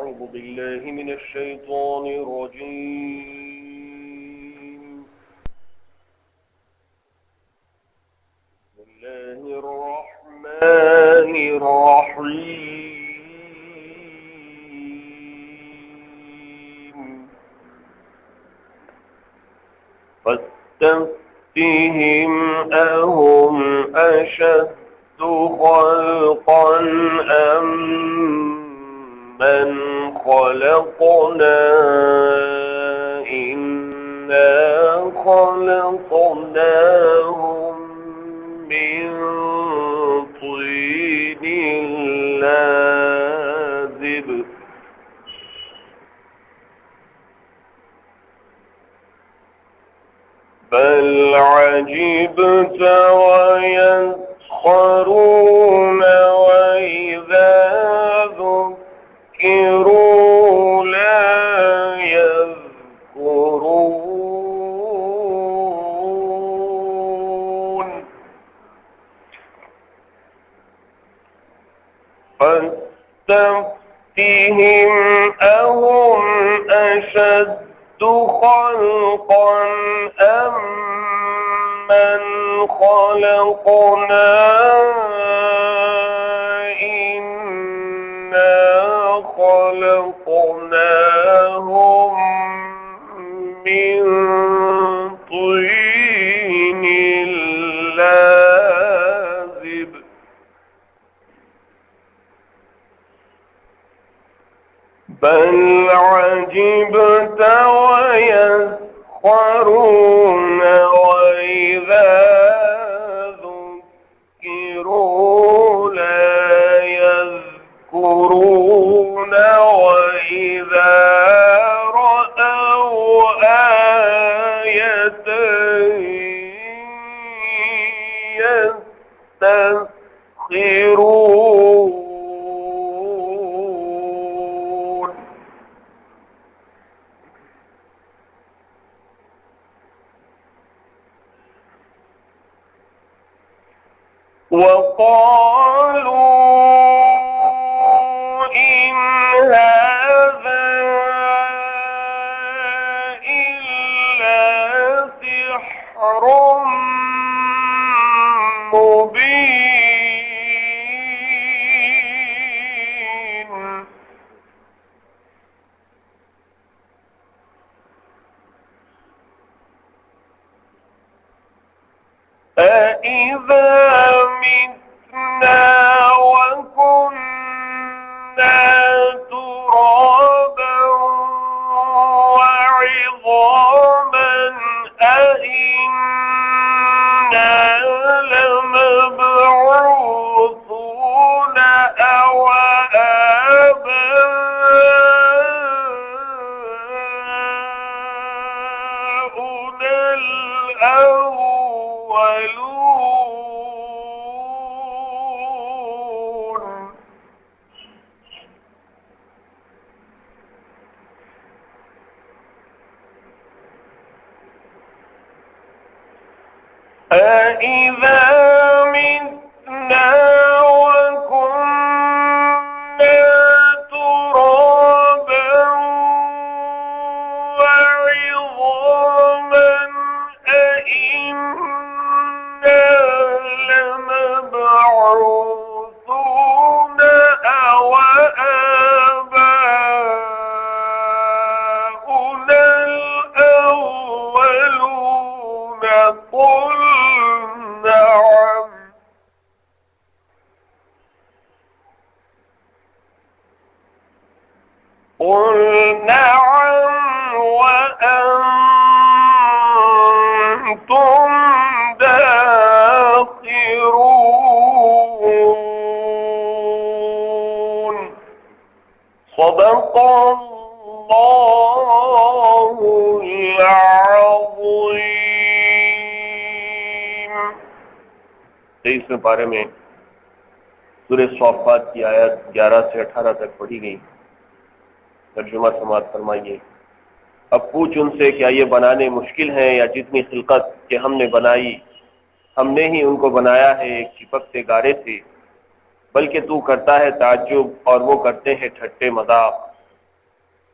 أعوذ بالله من الشيطان الرجيم. بسم الله الرحمن الرحيم. فاستفتهم أهم أشد خلقا أم من خلقنا إنا خلقناهم من طين لازب بل عجبت ويسخرون وإذا ذكروا لا يذكرون فاستفتهم أهم أشد خلقا أم من خلقنا إنا خلقناهم من طين لازب بل عجبت ويسخرون وإذا ذكروا لا يذكرون وإذا رأوا آية يستسخرون وقالوا إن هذا إلا سحر مبين أإذا متنا وكنا ترابا وعظاما أإنا لمبعوثون أو آباؤنا الأولون أإذا متنا وكنا ترابا وعظاما أإنا لمبعوثون أو آباؤنا الأولون قل نعم وأنتم داخرون صدق الله العظيم. 23ویں پارے میں سورہ صافات کی آیت 11 سے 18 تک پڑھی گئی. ترجمہ سماعت فرمائیے. اب پوچھ ان سے کیا یہ بنانے مشکل ہیں یا جتنی خلقت کہ ہم نے بنائی ہم نے ہی ان کو بنایا ہے ایک چپکتے گارے سے، بلکہ تو کرتا ہے تعجب اور وہ کرتے ہیں ٹھٹے مذاق.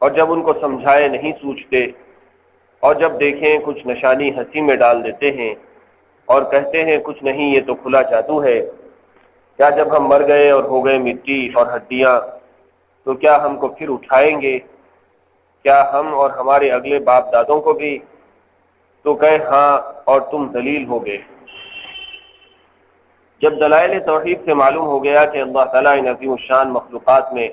اور جب ان کو سمجھائے نہیں سوچتے، اور جب دیکھیں کچھ نشانی ہنسی میں ڈال دیتے ہیں اور کہتے ہیں کچھ نہیں یہ تو کھلا جادو ہے۔ کیا جب ہم مر گئے اور ہو گئے مٹی اور ہڈیاں تو کیا ہم کو پھر اٹھائیں گے؟ کیا ہم اور ہمارے اگلے باپ دادوں کو بھی؟ تو کہے ہاں اور تم ذلیل ہو گئے۔ جب دلائل توحید سے معلوم ہو گیا کہ اللہ تعالیٰ ان عظیم الشان مخلوقات میں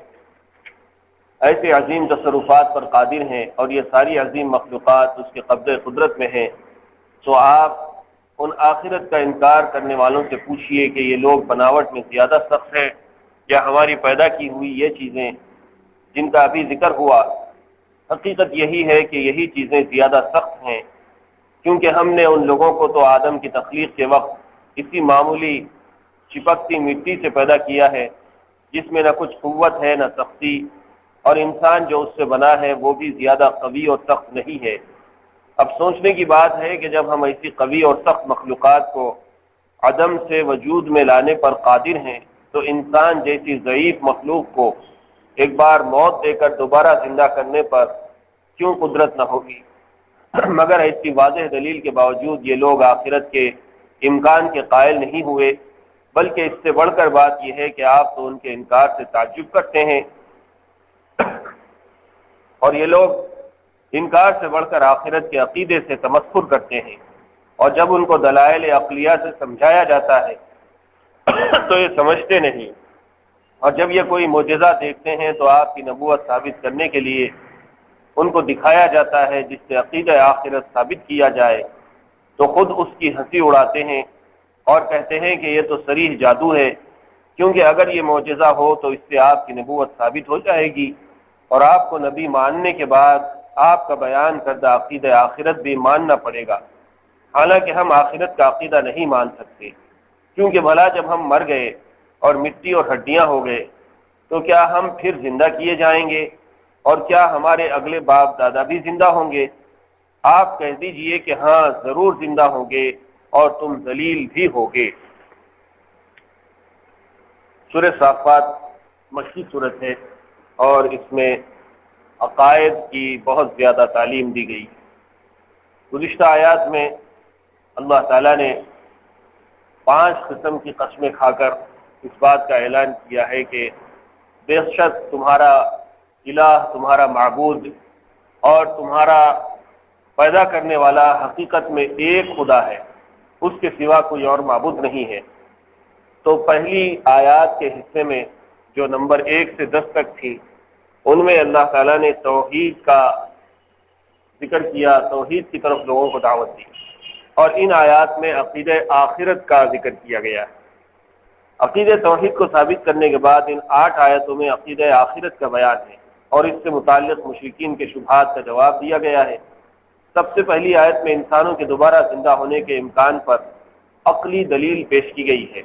ایسے عظیم تصرفات پر قادر ہیں اور یہ ساری عظیم مخلوقات اس کے قبضہ قدرت میں ہیں، تو آپ ان آخرت کا انکار کرنے والوں سے پوچھئے کہ یہ لوگ بناوٹ میں زیادہ سخت ہیں یا ہماری پیدا کی ہوئی یہ چیزیں جن کا ابھی ذکر ہوا؟ حقیقت یہی ہے کہ یہی چیزیں زیادہ سخت ہیں، کیونکہ ہم نے ان لوگوں کو تو آدم کی تخلیق کے وقت اسی معمولی چپکتی مٹی سے پیدا کیا ہے جس میں نہ کچھ قوت ہے نہ سختی، اور انسان جو اس سے بنا ہے وہ بھی زیادہ قوی اور سخت نہیں ہے۔ اب سوچنے کی بات ہے کہ جب ہم ایسی قوی اور سخت مخلوقات کو عدم سے وجود میں لانے پر قادر ہیں تو انسان جیسی ضعیف مخلوق کو ایک بار موت دے کر دوبارہ زندہ کرنے پر کیوں قدرت نہ ہوگی؟ مگر ایسی واضح دلیل کے باوجود یہ لوگ آخرت کے امکان کے قائل نہیں ہوئے، بلکہ اس سے بڑھ کر بات یہ ہے کہ آپ تو ان کے انکار سے تعجب کرتے ہیں، اور یہ لوگ انکار سے بڑھ کر آخرت کے عقیدے سے تمسخر کرتے ہیں، اور جب ان کو دلائل عقلیہ سے سمجھایا جاتا ہے تو یہ سمجھتے نہیں، اور جب یہ کوئی معجزہ دیکھتے ہیں تو آپ کی نبوت ثابت کرنے کے لیے ان کو دکھایا جاتا ہے جس سے عقیدہ آخرت ثابت کیا جائے تو خود اس کی ہنسی اڑاتے ہیں اور کہتے ہیں کہ یہ تو صریح جادو ہے، کیونکہ اگر یہ معجزہ ہو تو اس سے آپ کی نبوت ثابت ہو جائے گی اور آپ کو نبی ماننے کے بعد آپ کا بیان کردہ عقیدہ آخرت بھی ماننا پڑے گا، حالانکہ ہم آخرت کا عقیدہ نہیں مان سکتے، کیونکہ بھلا جب ہم مر گئے اور مٹی اور ہڈیاں ہو گئے تو کیا ہم پھر زندہ کیے جائیں گے؟ اور کیا ہمارے اگلے باپ دادا بھی زندہ ہوں گے؟ آپ کہہ دیجئے کہ ہاں ضرور زندہ ہوں گے اور تم ذلیل بھی ہوگے۔ سورہ صافات مکی سورت ہے اور اس میں عقائد کی بہت زیادہ تعلیم دی گئی۔ گزشتہ آیات میں اللہ تعالیٰ نے 5 قسم کی قسمیں کھا کر اس بات کا اعلان کیا ہے کہ بے شک تمہارا الہ، تمہارا معبود اور تمہارا پیدا کرنے والا حقیقت میں ایک خدا ہے، اس کے سوا کوئی اور معبود نہیں ہے۔ تو پہلی آیات کے حصے میں جو نمبر 1 سے 10 تک تھی ان میں اللہ تعالیٰ نے توحید کا ذکر کیا، توحید کی طرف لوگوں کو دعوت دی، اور ان آیات میں عقیدہ آخرت کا ذکر کیا گیا ہے۔ عقیدہ توحید کو ثابت کرنے کے بعد ان 8 آیتوں میں عقیدہ آخرت کا بیان ہے اور اس سے متعلق مشرکین کے شبہات کا جواب دیا گیا ہے۔ سب سے پہلی آیت میں انسانوں کے دوبارہ زندہ ہونے کے امکان پر عقلی دلیل پیش کی گئی ہے،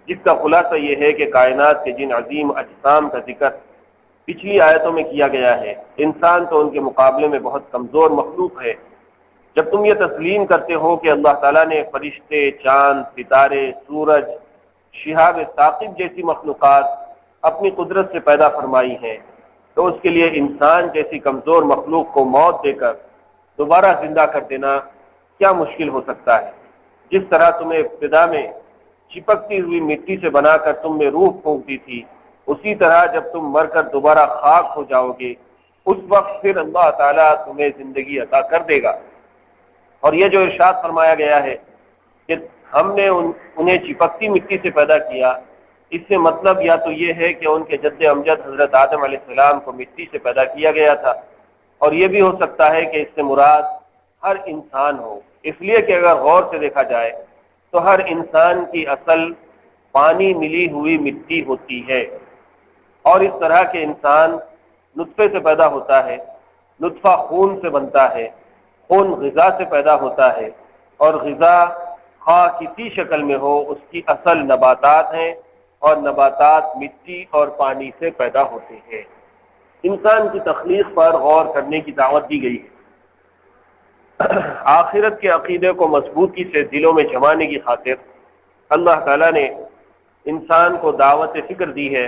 جس کا خلاصہ یہ ہے کہ کائنات کے جن عظیم اجسام کا ذکر پچھلی آیتوں میں کیا گیا ہے، انسان تو ان کے مقابلے میں بہت کمزور مخلوق ہے۔ جب تم یہ تسلیم کرتے ہو کہ اللہ تعالیٰ نے فرشتے، چاند، ستارے، سورج، شہاب ثاقب جیسی مخلوقات اپنی قدرت سے پیدا فرمائی ہیں، تو اس کے لیے انسان جیسی کمزور مخلوق کو موت دے کر دوبارہ زندہ کر دینا کیا مشکل ہو سکتا ہے؟ جس طرح تمہیں ابتدا میں چپکتی ہوئی مٹی سے بنا کر تم میں روح پھونک دی تھی، اسی طرح جب تم مر کر دوبارہ خاک ہو جاؤ گے اس وقت پھر اللہ تعالیٰ تمہیں زندگی عطا کر دے گا۔ اور یہ جو ارشاد فرمایا گیا ہے کہ ہم نے انہیں چپکتی مٹی سے پیدا کیا، اس سے مطلب یا تو یہ ہے کہ ان کے جد امجد حضرت آدم علیہ السلام کو مٹی سے پیدا کیا گیا تھا، اور یہ بھی ہو سکتا ہے کہ اس سے مراد ہر انسان ہو، اس لیے کہ اگر غور سے دیکھا جائے تو ہر انسان کی اصل پانی ملی ہوئی مٹی ہوتی ہے، اور اس طرح کے انسان نطفے سے پیدا ہوتا ہے، نطفہ خون سے بنتا ہے، خون غذا سے پیدا ہوتا ہے، اور غذا خواہ کسی شکل میں ہو اس کی اصل نباتات ہیں، اور نباتات مٹی اور پانی سے پیدا ہوتے ہیں۔ انسان کی تخلیق پر غور کرنے کی دعوت دی گئی ہے۔ آخرت کے عقیدے کو مضبوطی سے دلوں میں جمانے کی خاطر اللہ تعالیٰ نے انسان کو دعوت فکر دی ہے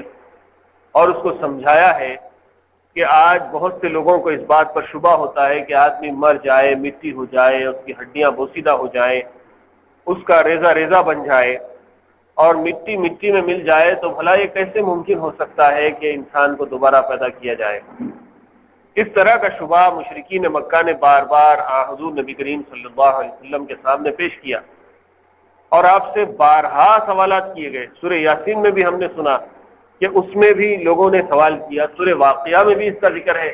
اور اس کو سمجھایا ہے کہ آج بہت سے لوگوں کو اس بات پر شبہ ہوتا ہے کہ آدمی مر جائے، مٹی ہو جائے، اس کی ہڈیاں بوسیدہ ہو جائیں، اس کا ریزہ ریزہ بن جائے اور مٹی مٹی میں مل جائے، تو بھلا یہ کیسے ممکن ہو سکتا ہے کہ انسان کو دوبارہ پیدا کیا جائے؟ اس طرح کا شبہ مشرکین مکہ نے بار بار حضور نبی کریم صلی اللہ علیہ وسلم کے سامنے پیش کیا اور آپ سے بارہا سوالات کیے گئے۔ سورہ یاسین میں بھی ہم نے سنا کہ اس میں بھی لوگوں نے سوال کیا، سورہ واقعہ میں بھی اس کا ذکر ہے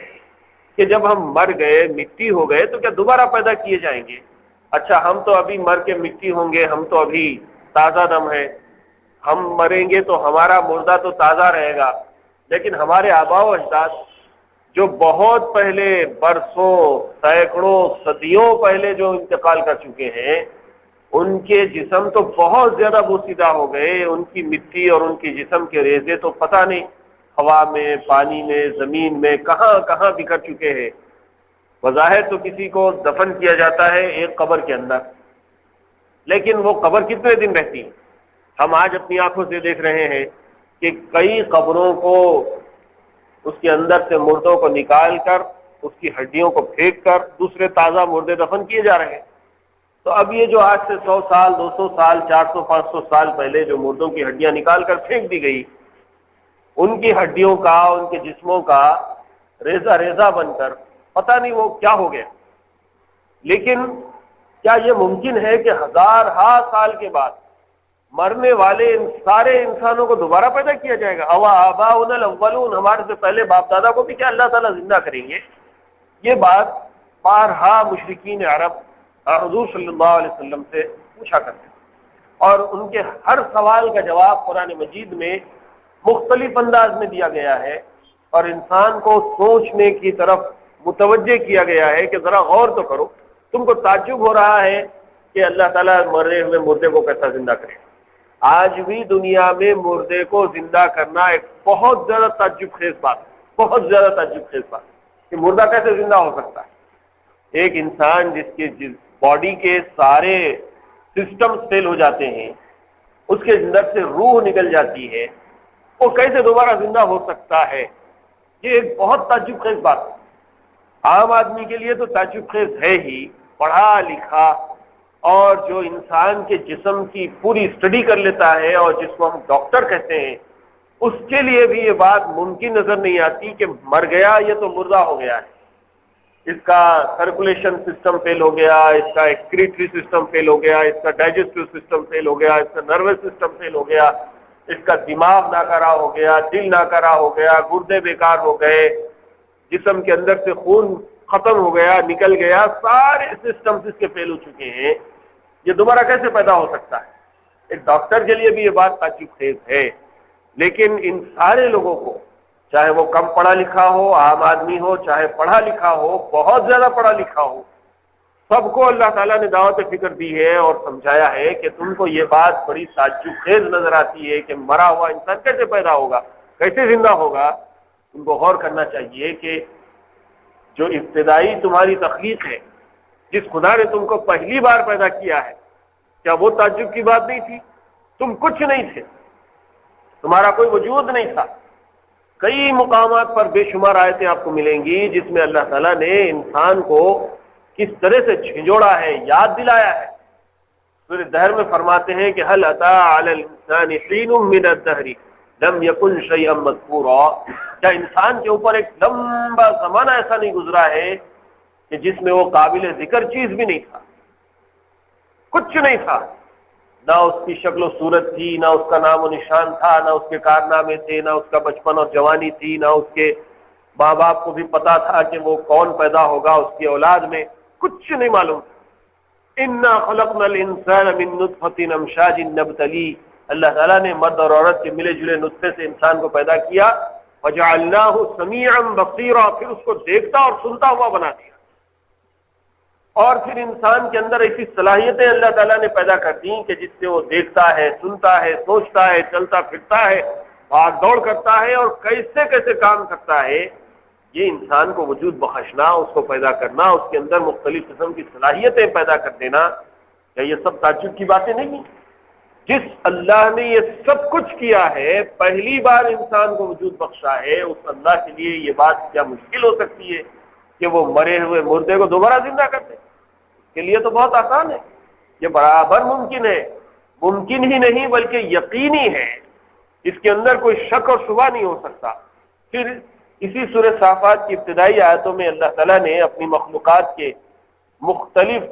کہ جب ہم مر گئے، مٹی ہو گئے، تو کیا دوبارہ پیدا کیے جائیں گے؟ اچھا، ہم تو ابھی مر کے مٹی ہوں گے، ہم تو ابھی تازہ دم ہیں، ہم مریں گے تو ہمارا مردہ تو تازہ رہے گا، لیکن ہمارے آباء و اجداد جو بہت پہلے، برسوں، سینکڑوں، صدیوں پہلے جو انتقال کر چکے ہیں، ان کے جسم تو بہت زیادہ بوسیدہ ہو گئے، ان کی مٹی اور ان کی جسم کے ریزے تو پتہ نہیں ہوا میں، پانی میں، زمین میں کہاں کہاں بکھر چکے ہیں۔ بظاہر تو کسی کو دفن کیا جاتا ہے ایک قبر کے اندر، لیکن وہ قبر کتنے دن رہتی ہے؟ ہم آج اپنی آنکھوں سے دیکھ رہے ہیں کہ کئی قبروں کو، اس کے اندر سے مردوں کو نکال کر، اس کی ہڈیوں کو پھینک کر دوسرے تازہ مردے دفن کیے جا رہے ہیں۔ تو اب یہ جو آج سے 100 سال، 200 سال، 400، 500 سال پہلے جو مردوں کی ہڈیاں نکال کر پھینک دی گئی، ان کی ہڈیوں کا، ان کے جسموں کا ریزہ ریزہ بن کر پتہ نہیں وہ کیا ہو گیا۔ لیکن کیا یہ ممکن ہے کہ ہزارہا سال کے بعد مرنے والے ان سارے انسانوں کو دوبارہ پیدا کیا جائے گا؟ اوا آباؤنا الاولون، ہمارے سے پہلے باپ دادا کو بھی کیا اللہ تعالیٰ زندہ کریں گے؟ یہ بات بارہا مشرکین عرب حضور صلی اللہ علیہ وسلم سے پوچھا کرتے ہیں، اور ان کے ہر سوال کا جواب قرآن مجید میں مختلف انداز میں دیا گیا ہے، اور انسان کو سوچنے کی طرف متوجہ کیا گیا ہے کہ ذرا غور تو کرو۔ تم کو تعجب ہو رہا ہے کہ اللہ تعالیٰ مرے ہوئے مردے کو کیسا زندہ کرے؟ آج بھی دنیا میں مردے کو زندہ کرنا ایک بہت زیادہ تعجب خیز بات، بہت زیادہ تعجب خیز بات کہ مردہ کیسے زندہ ہو سکتا ہے؟ ایک انسان جس باڈی کے سارے سسٹم فیل ہو جاتے ہیں، اس کے اندر سے روح نکل جاتی ہے، وہ کیسے دوبارہ زندہ ہو سکتا ہے؟ یہ ایک بہت تعجب خیز بات ہے۔ عام آدمی کے لیے تو تعجب خیز ہے ہی، پڑھا لکھا اور جو انسان کے جسم کی پوری اسٹڈی کر لیتا ہے اور جس کو ہم ڈاکٹر کہتے ہیں، اس کے لیے بھی یہ بات ممکن نظر نہیں آتی کہ مر گیا یہ تو مردہ ہو گیا ہے، اس کا سرکولیشن سسٹم فیل ہو گیا، اس کا ایکسکریٹری سسٹم فیل ہو گیا، اس کا ڈائجسٹو سسٹم فیل ہو گیا، اس کا نروس سسٹم فیل ہو گیا، اس کا دماغ ناکارہ ہو گیا، دل ناکارہ ہو گیا، گردے بیکار ہو گئے، جسم کے اندر سے خون ختم ہو گیا، نکل گیا، سارے سسٹمز اس کے فیل ہو چکے ہیں، یہ دوبارہ کیسے پیدا ہو سکتا ہے؟ ایک ڈاکٹر کے لیے بھی یہ بات تعجب خیز ہے، لیکن ان سارے لوگوں کو، چاہے وہ کم پڑھا لکھا ہو، عام آدمی ہو، چاہے پڑھا لکھا ہو، بہت زیادہ پڑھا لکھا ہو، سب کو اللہ تعالیٰ نے دعوت فکر دی ہے اور سمجھایا ہے کہ تم کو یہ بات بڑی تعجب خیز نظر آتی ہے کہ مرا ہوا انسان کیسے پیدا ہوگا، کیسے زندہ ہوگا۔ تم کو غور کرنا چاہیے کہ جو ابتدائی تمہاری تخلیق ہے، جس خدا نے تم کو پہلی بار پیدا کیا ہے، کیا وہ تعجب کی بات نہیں تھی؟ تم کچھ نہیں تھے، تمہارا کوئی وجود نہیں تھا۔ کئی مقامات پر بے شمار آیتیں آپ کو ملیں گی جس میں اللہ تعالیٰ نے انسان کو کس طرح سے جھنجھوڑا ہے، یاد دلایا ہے۔ سورہ دہر میں فرماتے ہیں کہ هل اتى على الانسان حين من الدهر لم يكن شيئا مذكورا، کیا انسان کے اوپر ایک لمبا زمانہ ایسا نہیں گزرا ہے کہ جس میں وہ قابل ذکر چیز بھی نہیں تھا، کچھ نہیں تھا، نہ اس کی شکل و صورت تھی، نہ اس کا نام و نشان تھا، نہ اس کے کارنامے تھے، نہ اس کا بچپن اور جوانی تھی، نہ اس کے ماں باپ کو بھی پتا تھا کہ وہ کون پیدا ہوگا اس کی اولاد میں، کچھ نہیں معلوم۔ انا خلقنا الانسان من نطفة امشاج نبتلی، اللہ تعالیٰ نے مرد اور عورت کے ملے جلے نطفے سے انسان کو پیدا کیا، وجعلناہ سمیعا بصیرا، پھر اس کو دیکھتا اور سنتا ہوا بنا دیا، اور پھر انسان کے اندر ایسی صلاحیتیں اللہ تعالیٰ نے پیدا کر دیں کہ جس سے وہ دیکھتا ہے، سنتا ہے، سوچتا ہے، چلتا پھرتا ہے، بھاگ دوڑ کرتا ہے، اور کیسے کیسے کام کرتا ہے۔ یہ انسان کو وجود بخشنا، اس کو پیدا کرنا، اس کے اندر مختلف قسم کی صلاحیتیں پیدا کر دینا، کیا یہ سب تعجب کی باتیں نہیں ہیں؟ جس اللہ نے یہ سب کچھ کیا ہے، پہلی بار انسان کو وجود بخشا ہے، اس اللہ کے لیے یہ بات کیا مشکل ہو سکتی ہے کہ وہ مرے ہوئے مردے کو دوبارہ زندہ کر دے؟ اس کے لیے تو بہت آسان ہے، یہ برابر ممکن ہے، ممکن ہی نہیں بلکہ یقینی ہے، اس کے اندر کوئی شک اور شبہ نہیں ہو سکتا۔ پھر اسی سورہ صافات کی ابتدائی آیتوں میں اللہ تعالیٰ نے اپنی مخلوقات کے مختلف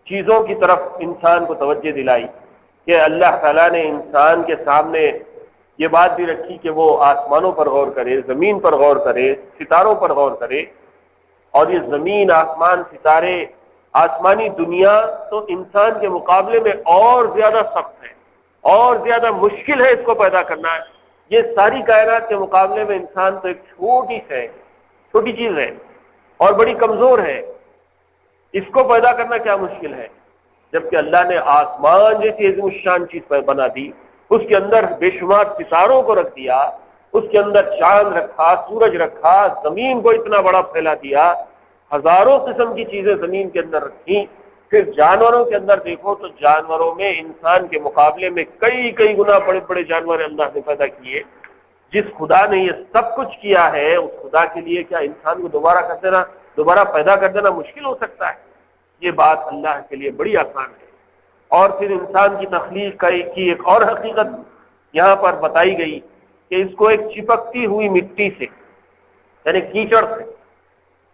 چیزوں کی طرف انسان کو توجہ دلائی کہ اللہ تعالیٰ نے انسان کے سامنے یہ بات بھی رکھی کہ وہ آسمانوں پر غور کرے، زمین پر غور کرے، ستاروں پر غور کرے، اور یہ زمین، آسمان، ستارے، آسمانی دنیا تو انسان کے مقابلے میں اور زیادہ سخت ہے، اور زیادہ مشکل ہے اس کو پیدا کرنا ہے۔ یہ ساری کائنات کے مقابلے میں انسان تو ایک چھوٹی چیز ہے اور بڑی کمزور ہے، اس کو پیدا کرنا کیا مشکل ہے؟ جبکہ اللہ نے آسمان جیسی عظیم الشان چیز بنا دی، اس کے اندر بے شمار ستاروں کو رکھ دیا، اس کے اندر چاند رکھا، سورج رکھا، زمین کو اتنا بڑا پھیلا دیا، ہزاروں قسم کی چیزیں زمین کے اندر رکھی۔ پھر جانوروں کے اندر دیکھو تو جانوروں میں انسان کے مقابلے میں کئی گنا بڑے بڑے جانور اللہ نے پیدا کیے۔ جس خدا نے یہ سب کچھ کیا ہے، اس خدا کے لیے کیا انسان کو دوبارہ پیدا کر دینا مشکل ہو سکتا ہے؟ یہ بات اللہ کے لیے بڑی آسان ہے۔ اور پھر انسان کی تخلیق کی ایک اور حقیقت یہاں پر بتائی گئی کہ اس کو ایک چپکتی ہوئی مٹی سے، یعنی کیچڑ سے،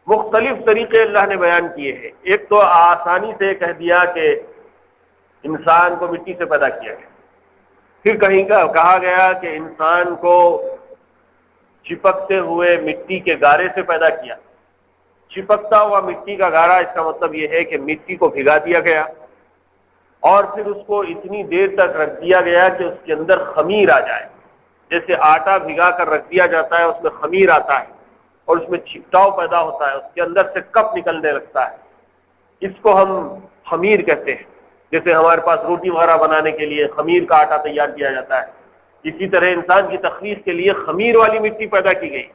مختلف طریقے اللہ نے بیان کیے ہیں۔ ایک تو آسانی سے کہہ دیا کہ انسان کو مٹی سے پیدا کیا گیا، پھر کہیں کہا گیا کہ انسان کو چپکتے ہوئے مٹی کے گارے سے پیدا کیا۔ چپکتا ہوا مٹی کا گارا، اس کا مطلب یہ ہے کہ مٹی کو بھگا دیا گیا، اور پھر اس کو اتنی دیر تک رکھ دیا گیا کہ اس کے اندر خمیر آ جائے۔ جیسے آٹا بھگا کر رکھ دیا جاتا ہے، اس میں خمیر آتا ہے اور اس میں چھٹاؤ پیدا ہوتا ہے، اس کے اندر سے کپ نکلنے لگتا ہے، اس کو ہم خمیر کہتے ہیں۔ جیسے ہمارے پاس روٹی وغیرہ بنانے کے لیے خمیر کا آٹا تیار کیا جاتا ہے، اسی طرح انسان کی تخلیق کے لیے خمیر والی مٹی پیدا کی گئی۔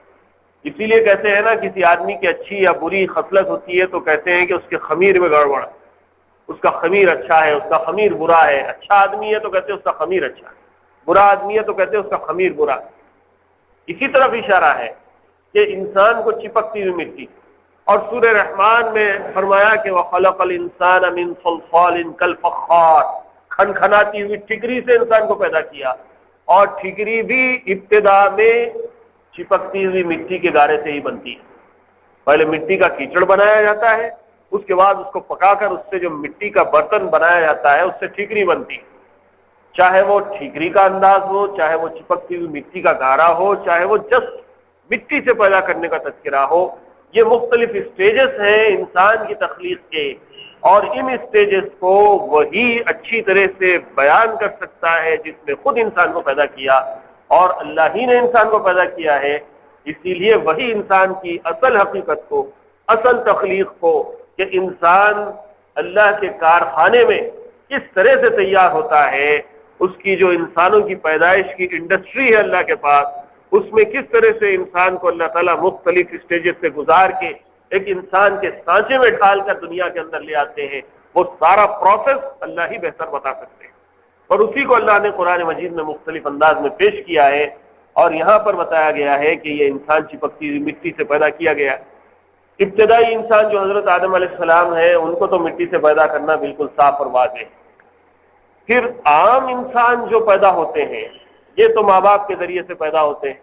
اسی لیے کہتے ہیں نا، کسی آدمی کی اچھی یا بری خصلت ہوتی ہے تو کہتے ہیں کہ اس کے خمیر میں گڑبڑ، اس کا خمیر اچھا ہے، اس کا خمیر برا ہے۔ اچھا آدمی ہے تو کہتے ہیں اس کا خمیر اچھا ہے، برا آدمی ہے تو کہتے ہیں اس کا خمیر برا۔ اسی طرف اشارہ ہے کہ انسان کو چپکتی ہوئی مٹی، اور سورہ رحمان میں فرمایا کہ وَخَلَقَ الْإِنسَانَ مِنْ صَلْصَالٍ كَالْفَخَّارِ، کھنکھناتی ہوئی ٹھکری سے انسان کو پیدا کیا، اور ٹھکری بھی ابتدا میں چپکتی ہوئی مٹی کے گارے سے ہی بنتی ہے۔ پہلے مٹی کا کیچڑ بنایا جاتا ہے، اس کے بعد اس کو پکا کر اس سے جو مٹی کا برتن بنایا جاتا ہے، اس سے ٹھیکری بنتی ہے۔ چاہے وہ ٹھیکری کا انداز ہو، چاہے وہ چپکتی ہوئی مٹی کا گارا ہو، چاہے وہ جسٹ مٹی سے پیدا کرنے کا تذکرہ ہو، یہ مختلف اسٹیجز ہیں انسان کی تخلیق کے، اور ان اسٹیجز کو وہی اچھی طرح سے بیان کر سکتا ہے جس نے خود انسان کو پیدا کیا، اور اللہ ہی نے انسان کو پیدا کیا ہے۔ اسی لیے وہی انسان کی اصل حقیقت کو، اصل تخلیق کو، کہ انسان اللہ کے کارخانے میں کس طرح سے تیار ہوتا ہے، اس کی جو انسانوں کی پیدائش کی انڈسٹری ہے اللہ کے پاس، اس میں کس طرح سے انسان کو اللہ تعالیٰ مختلف اسٹیجز سے گزار کے ایک انسان کے سانچے میں ڈھال کر دنیا کے اندر لے آتے ہیں، وہ سارا پروسیس اللہ ہی بہتر بتا سکتے ہیں، اور اسی کو اللہ نے قرآن مجید میں مختلف انداز میں پیش کیا ہے۔ اور یہاں پر بتایا گیا ہے کہ یہ انسان چپکتی ہوئی مٹی سے پیدا کیا گیا۔ ابتدائی انسان جو حضرت آدم علیہ السلام ہے، ان کو تو مٹی سے پیدا کرنا بالکل صاف اور واضح ہے۔ پھر عام انسان جو پیدا ہوتے ہیں، یہ تو ماں باپ کے ذریعے سے پیدا ہوتے ہیں،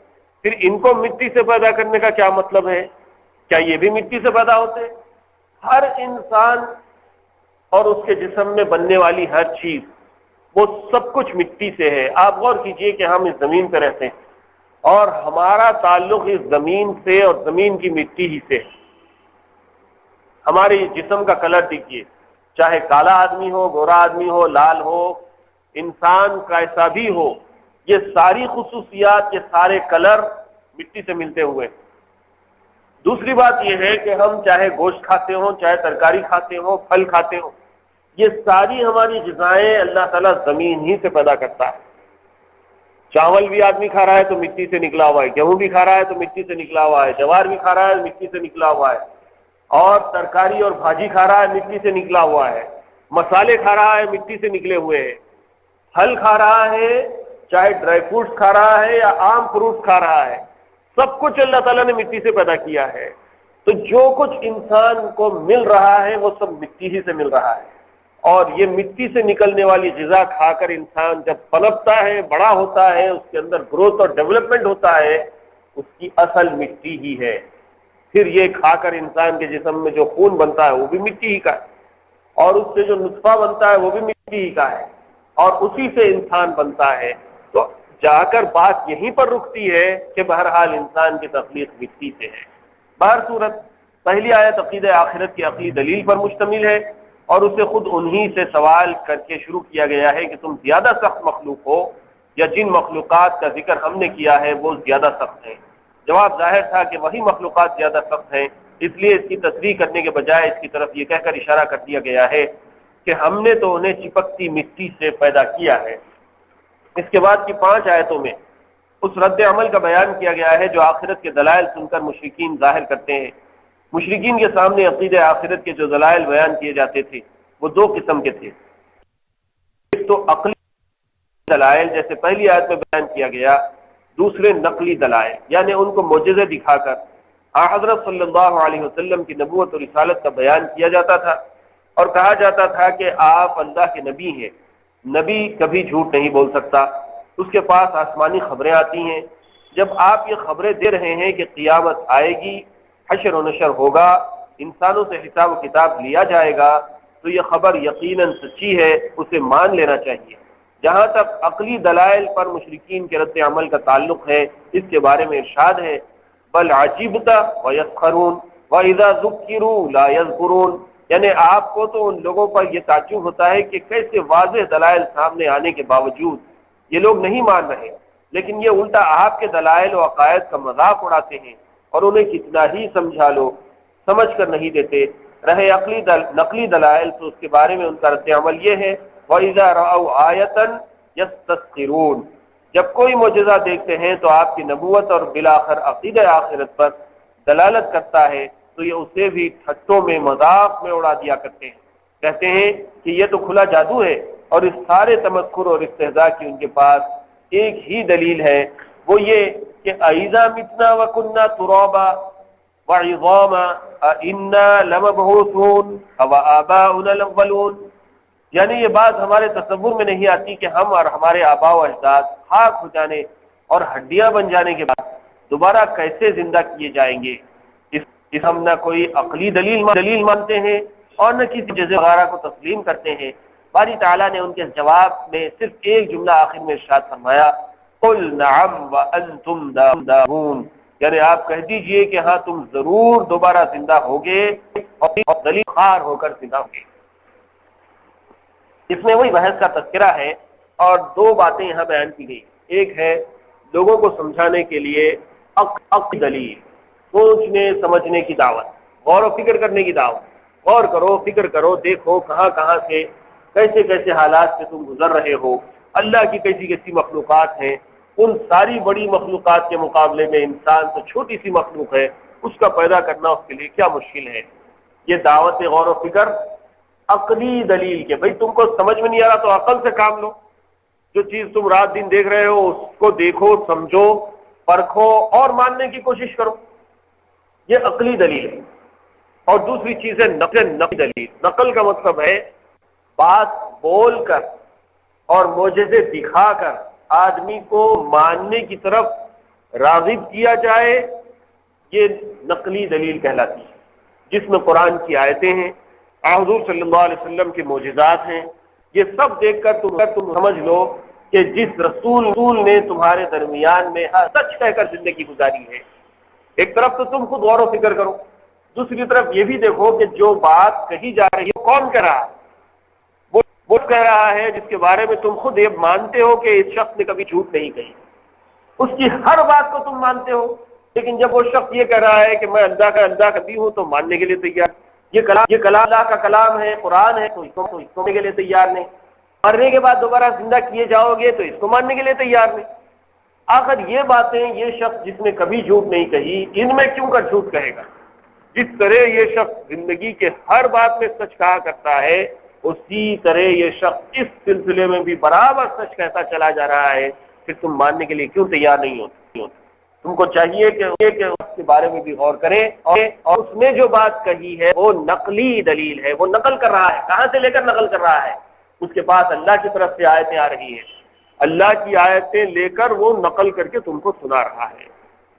پھر ان کو مٹی سے پیدا کرنے کا کیا مطلب ہے؟ کیا یہ بھی مٹی سے پیدا ہوتے ہیں؟ ہر انسان اور اس کے جسم میں بننے والی ہر چیز، وہ سب کچھ مٹی سے ہے۔ آپ غور کیجئے کہ ہم اس زمین پہ رہتے ہیں، اور ہمارا تعلق اس زمین سے اور زمین کی مٹی ہی سے ہے۔ ہمارے جسم کا کلر دیکھیے، چاہے کالا آدمی ہو، گورا آدمی ہو، لال ہو، انسان کیسا بھی ہو، یہ ساری خصوصیات، یہ سارے کلر مٹی سے ملتے ہوئے۔ دوسری بات یہ ہے کہ ہم چاہے گوشت کھاتے ہوں، چاہے ترکاری کھاتے ہوں، پھل کھاتے ہوں، یہ ساری ہماری غذائیں اللہ تعالیٰ زمین ہی سے پیدا کرتا ہے۔ چاول بھی آدمی کھا رہا ہے تو مٹی سے نکلا ہوا ہے، گیہوں بھی کھا رہا ہے تو مٹی سے نکلا ہوا ہے، جوار بھی کھا رہا ہے مٹی سے نکلا ہوا ہے، اور ترکاری اور بھاجی کھا رہا ہے مٹی سے نکلا ہوا ہے، مسالے کھا رہا ہے مٹی سے نکلے ہوئے ہیں۔ پھل کھا رہا ہے، چاہے ڈرائی فروٹس کھا رہا ہے یا عام فروٹس کھا رہا ہے، سب کچھ اللہ تعالیٰ نے مٹی سے پیدا کیا ہے۔ تو جو کچھ انسان کو مل رہا ہے وہ سب مٹی ہی سے مل رہا ہے، اور یہ مٹی سے نکلنے والی غذا کھا کر انسان جب پنپتا ہے، بڑا ہوتا ہے، اس کے اندر گروتھ اور ڈیولپمنٹ ہوتا ہے، اس کی اصل مٹی ہی ہے۔ پھر یہ کھا کر انسان کے جسم میں جو خون بنتا ہے وہ بھی مٹی ہی کا ہے، اور اس سے جو نطفہ بنتا ہے وہ بھی مٹی ہی کا ہے، اور اسی سے انسان بنتا ہے۔ تو جا کر بات یہیں پر رکتی ہے کہ بہرحال انسان کی تخلیق مٹی سے ہے۔ بہر صورت پہلی آیت عقیدہ آخرت کی عقلی دلیل پر مشتمل ہے، اور اسے خود انہی سے سوال کر کے شروع کیا گیا ہے کہ تم زیادہ سخت مخلوق ہو یا جن مخلوقات کا ذکر ہم نے کیا ہے وہ زیادہ سخت ہیں؟ جواب ظاہر تھا کہ وہی مخلوقات زیادہ سخت ہیں، اس لیے اس کی تصریح کرنے کے بجائے اس کی طرف یہ کہہ کر اشارہ کر دیا گیا ہے کہ ہم نے تو انہیں چپکتی مٹی سے پیدا کیا ہے۔ اس کے بعد کی 5 آیتوں میں اس رد عمل کا بیان کیا گیا ہے جو آخرت کے دلائل سن کر مشرکین ظاہر کرتے ہیں۔ مشرکین کے سامنے عقیدہ آخرت کے جو دلائل بیان کیے جاتے تھے وہ 2 قسم کے تھے۔ ایک تو عقلی دلائل جیسے پہلی آیت میں بیان کیا گیا، دوسرے نقلی دلائل، یعنی ان کو معجزے دکھا کر حضرت صلی اللہ علیہ وسلم کی نبوت اور رسالت کا بیان کیا جاتا تھا، اور کہا جاتا تھا کہ آپ اللہ کے نبی ہیں، نبی کبھی جھوٹ نہیں بول سکتا، اس کے پاس آسمانی خبریں آتی ہیں، جب آپ یہ خبریں دے رہے ہیں کہ قیامت آئے گی، حشر و نشر ہوگا، انسانوں سے حساب و کتاب لیا جائے گا، تو یہ خبر یقیناً سچی ہے، اسے مان لینا چاہیے۔ جہاں تک عقلی دلائل پر مشرکین کے رد عمل کا تعلق ہے، اس کے بارے میں ارشاد ہے بل عجبت ویسخرون واذا ذکروا لا یذکرون، یعنی آپ کو تو ان لوگوں پر یہ تعجب ہوتا ہے کہ کیسے واضح دلائل سامنے آنے کے باوجود یہ لوگ نہیں مان رہے، لیکن یہ الٹا آپ کے دلائل و عقائد کا مذاق اڑاتے ہیں، اور انہیں کتنا ہی سمجھا لو سمجھ کر نہیں دیتے۔ رہے نقلی دلائل تو اس کے بارے میں ان کا رد عمل یہ ہے وَإِذَا رَأَوْا آیَةً يَسْتَسْخِرُونَ، جب کوئی معجزہ دیکھتے ہیں تو آپ کی نبوت اور بالآخر عقیدہ آخرت پر دلالت کرتا ہے تو یہ اسے بھی ٹھٹوں میں مذاق میں اڑا دیا کرتے ہیں، کہتے ہیں کہ یہ تو کھلا جادو ہے، اور اس سارے تمکر اور استہزاء کی ان کے پاس ایک ہی دلیل ہے، وہ یہ کہ اَإِذَا مِتْنَا وَكُنَّا تُرَابًا وَعِظَامًا أَإِنَّا لَمَبْعُوثُونَ أَوَآبَاؤُنَا الْأَوَّلُونَ، یعنی یہ بات ہمارے تصور میں نہیں آتی کہ ہم اور ہمارے آباء و اجداد خاک ہو جانے اور ہڈیاں بن جانے کے بعد دوبارہ کیسے زندہ کیے جائیں گے۔ اس ہم نہ کوئی عقلی دلیل مانتے ہیں اور نہ کسی جزے وغیرہ کو تسلیم کرتے ہیں۔ باری تعالیٰ نے ان کے جواب میں صرف ایک جملہ آخر میں ارشاد فرمایا قل نعم وانتم داعون، یعنی آپ کہہ دیجئے کہ ہاں تم ضرور دوبارہ زندہ ہوگے اور دلیل خوار ہو کر زندہ ہوگے۔ اس میں وہی بحث کا تذکرہ ہے، اور 2 باتیں یہاں بیان کی گئی۔ ایک ہے لوگوں کو سمجھانے کے لیے عقلی دلیل، سوچنے سمجھنے کی دعوت، غور و فکر کرنے کی دعوت، غور کرو، فکر کرو، دیکھو کہاں کہاں سے کیسے کیسے حالات سے تم گزر رہے ہو، اللہ کی کیسی کیسی مخلوقات ہیں، ان ساری بڑی مخلوقات کے مقابلے میں انسان تو چھوٹی سی مخلوق ہے، اس کا پیدا کرنا اس کے لیے کیا مشکل ہے۔ یہ دعوت غور و فکر عقلی دلیل کے، بھئی تم کو سمجھ میں نہیں آ رہا تو عقل سے کام لو، جو چیز تم رات دن دیکھ رہے ہو اس کو دیکھو، سمجھو، پرکھو اور ماننے کی کوشش کرو، یہ عقلی دلیل ہے۔ اور دوسری چیز ہے نقلی دلیل۔ نقل کا مطلب ہے بات بول کر اور معجزے دکھا کر آدمی کو ماننے کی طرف راغب کیا جائے، یہ نقلی دلیل کہلاتی ہے، جس میں قرآن کی آیتیں ہیں، حضور صلی اللہ علیہ وسلم کے معجزات ہیں، یہ سب دیکھ کر تم سمجھ لو کہ جس رسول نے تمہارے درمیان میں سچ کہہ کر زندگی گزاری ہے۔ ایک طرف تو تم خود غور و فکر کرو، دوسری طرف یہ بھی دیکھو کہ جو بات کہی جا رہی ہے کون کہہ رہا ہے، وہ کہہ رہا ہے جس کے بارے میں تم خود یہ مانتے ہو کہ اس شخص نے کبھی جھوٹ نہیں کہی، اس کی ہر بات کو تم مانتے ہو، لیکن جب وہ شخص یہ کہہ رہا ہے کہ میں اللہ کا نبی ہوں تو ماننے کے لیے تیار، یہ کلام اللہ کا کلام ہے، قرآن ہے، تو اس کو ماننے کے لیے تیار نہیں، مرنے کے بعد دوبارہ زندہ کیے جاؤ گے تو اس کو ماننے کے لیے تیار نہیں۔ آخر یہ باتیں یہ شخص جس نے کبھی جھوٹ نہیں کہی، ان میں کیوں کر جھوٹ کہے گا؟ جس طرح یہ شخص زندگی کے ہر بات میں سچ کہا کرتا ہے، اسی طرح یہ شخص اس سلسلے میں بھی برابر سچ کہتا چلا جا رہا ہے، پھر تم ماننے کے لیے کیوں تیار نہیں ہوتے؟ تم کو چاہیے کہ اس کے بارے میں بھی غور کریں، اور اس نے جو بات کہی ہے وہ نقلی دلیل ہے، وہ نقل کر رہا ہے۔ کہاں سے لے کر نقل کر رہا ہے؟ اس کے پاس اللہ کی طرف سے آیتیں آ رہی ہیں، اللہ کی آیتیں لے کر وہ نقل کر کے تم کو سنا رہا ہے۔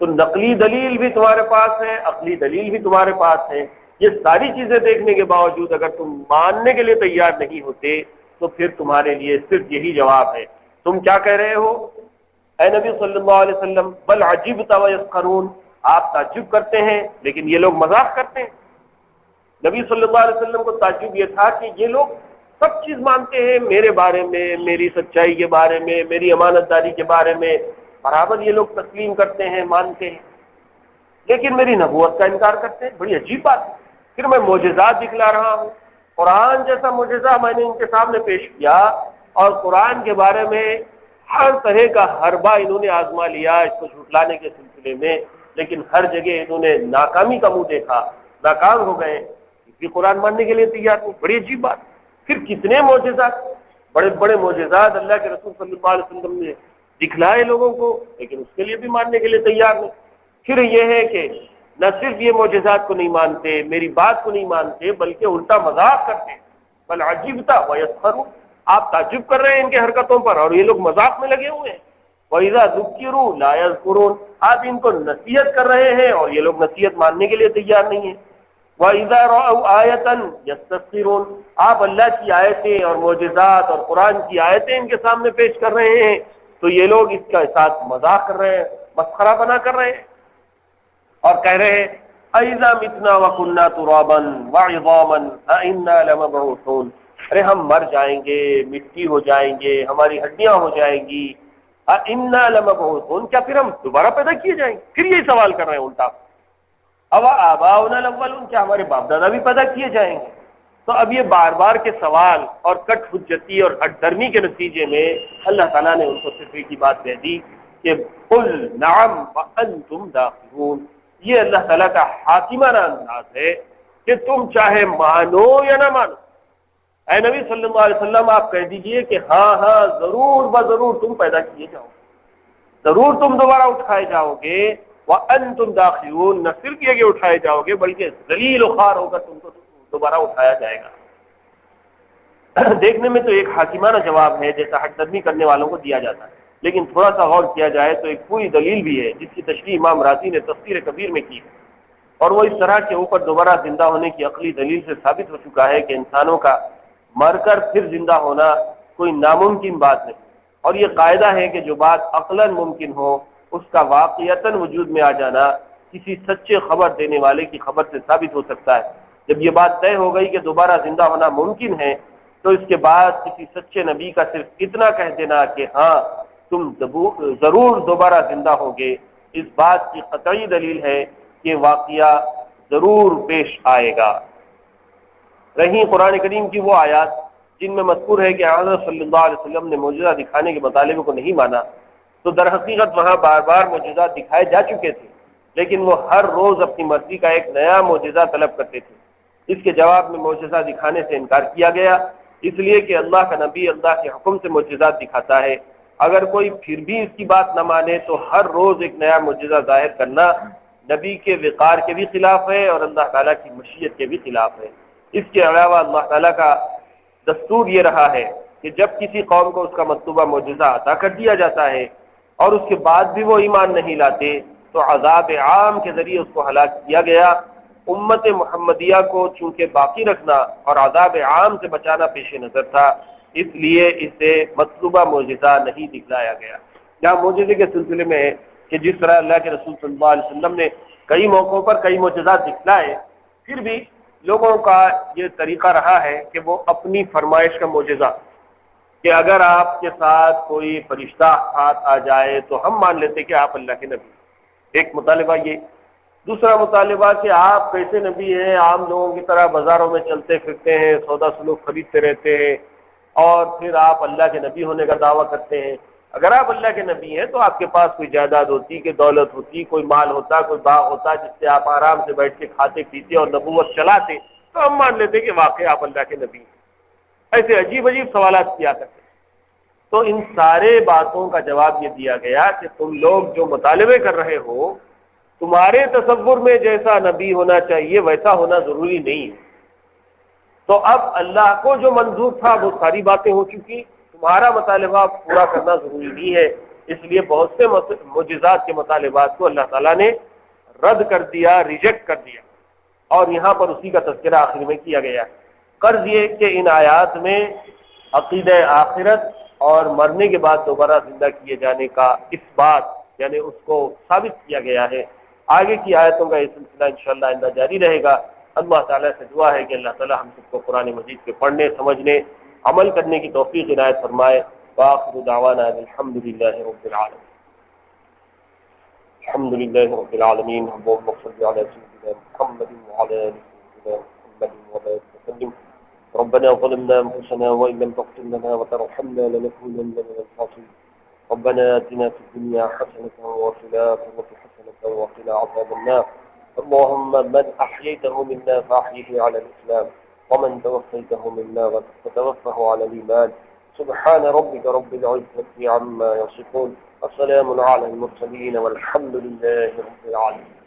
تو نقلی دلیل بھی تمہارے پاس ہے، عقلی دلیل بھی تمہارے پاس ہے۔ یہ ساری چیزیں دیکھنے کے باوجود اگر تم ماننے کے لیے تیار نہیں ہوتے تو پھر تمہارے لیے صرف یہی جواب ہے۔ تم کیا کہہ رہے ہو اے نبی صلی اللہ علیہ وسلم؟ بل عجبت ویسخرون، آپ تعجب کرتے ہیں لیکن یہ لوگ مذاق کرتے ہیں۔ نبی صلی اللہ علیہ وسلم کو تعجب یہ تھا کہ یہ لوگ سب چیز مانتے ہیں، میرے بارے میں، میری سچائی کے بارے میں، میری امانت داری کے بارے میں برابر یہ لوگ تسلیم کرتے ہیں، مانتے ہیں، لیکن میری نبوت کا انکار کرتے ہیں۔ بڑی عجیب بات ہے۔ پھر میں معجزات دکھلا رہا ہوں، قرآن جیسا معجزہ میں نے ان کے سامنے پیش کیا، اور قرآن کے بارے میں ہر طرح کا حربہ انہوں نے آزما لیا اس کو جھٹلانے کے سلسلے میں، لیکن ہر جگہ انہوں نے ناکامی کا منہ دیکھا، ناکام ہو گئے، یہ قرآن ماننے کے لیے تیار نہیں۔ بڑی عجیب بات۔ پھر کتنے معجزات، بڑے بڑے معجزات اللہ کے رسول صلی اللہ علیہ وسلم نے دکھلائے لوگوں کو، لیکن اس کے لیے بھی ماننے کے لیے تیار نہیں۔ پھر یہ ہے کہ نہ صرف یہ معجزات کو نہیں مانتے، میری بات کو نہیں مانتے، بلکہ الٹا مذاق کرتے ہیں۔ بل عجبت ویسخرون، آپ تعجب کر رہے ہیں ان کی حرکتوں پر، اور یہ لوگ مذاق میں لگے ہوئے ہیں۔ وَإِذَا ذُكِّرُوا لَا يَذْكُرُونَ، آپ ان کو نصیحت کر رہے ہیں اور یہ لوگ نصیحت ماننے کے لیے تیار نہیں ہیں۔ وَإِذَا رَأَوْا آيَةً يَسْتَسْخِرُونَ، آپ اللہ کی آیتیں اور معجزات اور قرآن کی آیتیں ان کے سامنے پیش کر رہے ہیں تو یہ لوگ اس کا ساتھ مذاق کر رہے ہیں، مسخرہ بنا کر رہے ہیں، اور کہہ رہے ہیں اَإِذَا مِتْنَا وَكُنَّا تُرَابًا وَعِظَامًا أَإِنَّا لَمَبْعُوثُونَ، ارے ہم مر جائیں گے، مٹی ہو جائیں گے، ہماری ہڈیاں ہو جائیں گی، أَإِنَّا لَمَبْعُوثُونَ، کیا پھر ہم دوبارہ پیدا کیے جائیں گے؟ پھر یہی سوال کر رہے ہیں الٹا، آباؤنا الاولون، کیا ہمارے باپ دادا بھی پیدا کیے جائیں گے؟ تو اب یہ بار بار کے سوال اور کٹ حجتی اور ہٹ درمی کے نتیجے میں اللہ تعالیٰ نے ان کو صرف ایک ہی بات کہہ دی کہ قل نعم وانتم داخلون۔ یہ اللہ تعالیٰ کا حاکمانہ انداز ہے کہ تم چاہے مانو یا نہ مانو۔ اے نبی صلی اللہ علیہ وسلم، آپ کہہ دیجئے کہ ہاں ہاں ضرور بضرور تم پیدا کیے جاؤ گے، ضرور تم دوبارہ اٹھائے جاؤ گے۔ وَأَنْتُمْ دَاخِلُونَ، نہ صرف یہ کہ اٹھائے جاؤ گے بلکہ ذلیل و خوار ہو کر تم کو دوبارہ اٹھایا جائے گا۔ دیکھنے میں تو ایک حاکمانہ جواب ہے جیسا حق درمی کرنے والوں کو دیا جاتا ہے، لیکن تھوڑا سا غور کیا جائے تو ایک پوری دلیل بھی ہے جس کی تشریح امام رازی نے تفسیر کبیر میں کی ہے، اور وہ اس طرح کے اوپر دوبارہ زندہ ہونے کی عقلی دلیل سے ثابت ہو چکا ہے کہ انسانوں کا مر کر پھر زندہ ہونا کوئی ناممکن بات نہیں، اور یہ قاعدہ ہے کہ جو بات عقلاً ممکن ہو اس کا واقعتاً وجود میں آ جانا کسی سچے خبر دینے والے کی خبر سے ثابت ہو سکتا ہے۔ جب یہ بات طے ہو گئی کہ دوبارہ زندہ ہونا ممکن ہے تو اس کے بعد کسی سچے نبی کا صرف اتنا کہہ دینا کہ ہاں تم ضرور دوبارہ زندہ ہوگے، اس بات کی قطعی دلیل ہے کہ واقعہ ضرور پیش آئے گا۔ رہی قرآن کریم کی وہ آیات جن میں مذکور ہے کہ حضرت صلی اللہ علیہ وسلم نے معجزہ دکھانے کے مطالبے کو نہیں مانا، تو در حقیقت وہاں بار بار معجزات دکھائے جا چکے تھے، لیکن وہ ہر روز اپنی مرضی کا ایک نیا معجزہ طلب کرتے تھے۔ اس کے جواب میں معجزہ دکھانے سے انکار کیا گیا، اس لیے کہ اللہ کا نبی اللہ کے حکم سے معجزات دکھاتا ہے۔ اگر کوئی پھر بھی اس کی بات نہ مانے تو ہر روز ایک نیا معجزہ ظاہر کرنا نبی کے وقار کے بھی خلاف ہے اور اللہ تعالیٰ کی مشیت کے بھی خلاف ہے۔ اس کے علاوہ اللہ تعالیٰ کا دستور یہ رہا ہے کہ جب کسی قوم کو اس کا مطلوبہ معجزہ عطا کر دیا جاتا ہے اور اس کے بعد بھی وہ ایمان نہیں لاتے تو عذاب عام کے ذریعے اس کو ہلاک کیا گیا۔ امت محمدیہ کو چونکہ باقی رکھنا اور عذاب عام سے بچانا پیش نظر تھا، اس لیے اسے مطلوبہ معجزہ نہیں دکھلایا گیا۔ یہاں معجزے کے سلسلے میں ہے کہ جس طرح اللہ کے رسول صلی اللہ علیہ وسلم نے کئی موقعوں پر کئی معجزات دکھلائے، پھر بھی لوگوں کا یہ طریقہ رہا ہے کہ وہ اپنی فرمائش کا معجزہ، کہ اگر آپ کے ساتھ کوئی فرشتہ ہاتھ آ جائے تو ہم مان لیتے کہ آپ اللہ کے نبی، ایک مطالبہ یہ۔ دوسرا مطالبہ کہ آپ کیسے نبی ہیں، عام لوگوں کی طرح بازاروں میں چلتے پھرتے ہیں، سودا سلوک خریدتے رہتے ہیں، اور پھر آپ اللہ کے نبی ہونے کا دعویٰ کرتے ہیں۔ اگر آپ اللہ کے نبی ہیں تو آپ کے پاس کوئی جائیداد ہوتی، کہ دولت ہوتی، کوئی مال ہوتا، کوئی باغ ہوتا جس سے آپ آرام سے بیٹھ کے کھاتے پیتے اور نبوت چلاتے، تو ہم مان لیتے کہ واقعی آپ اللہ کے نبی ہیں۔ ایسے عجیب عجیب سوالات کیا کرتے. تو ان سارے باتوں کا جواب یہ دیا گیا کہ تم لوگ جو مطالبے کر رہے ہو تمہارے تصور میں جیسا نبی ہونا چاہیے ویسا ہونا ضروری نہیں ہے. تو اب اللہ کو جو منظور تھا وہ ساری باتیں ہو چکی، تمہارا مطالبہ پورا کرنا ضروری نہیں ہے. اس لیے بہت سے معجزات کے مطالبات کو اللہ تعالیٰ نے رد کر دیا، ریجیکٹ کر دیا، اور یہاں پر اسی کا تذکرہ آخر میں کیا گیا ہے. قرض یہ کہ ان آیات میں عقیدہ آخرت اور مرنے کے بعد دوبارہ زندہ کیے جانے کا اس بات یعنی اس کو ثابت کیا گیا ہے. آگے کی آیتوں کا یہ سلسلہ انشاءاللہ آئندہ جاری رہے گا. اللہ تعالیٰ سے دعا ہے کہ اللہ تعالیٰ ہم سب کو قرآن مجید کے پڑھنے، سمجھنے، عمل کرنے کی توفیق عنایت فرمائے. وآخر دعوانا الحمد للہ رب العالمین. الحمد للہ رب العالمین. اللهم صل على سيدنا محمد وعلى آل سيدنا محمد وبارك وسلم. ربنا ظلمنا أنفسنا وإن لم تغفر لنا وترحمنا لنكونن من الخاسرين. ربنا آتنا في الدنيا حسنة وفي الآخرة حسنة وقنا عذاب النار. اللهم من أحييته منا فأحيه على الإسلام ومن توفيته منا فتوفه على الإيمان. سبحان ربك رب العزة عما يصفون وسلام على المرسلين والحمد لله رب العالمين.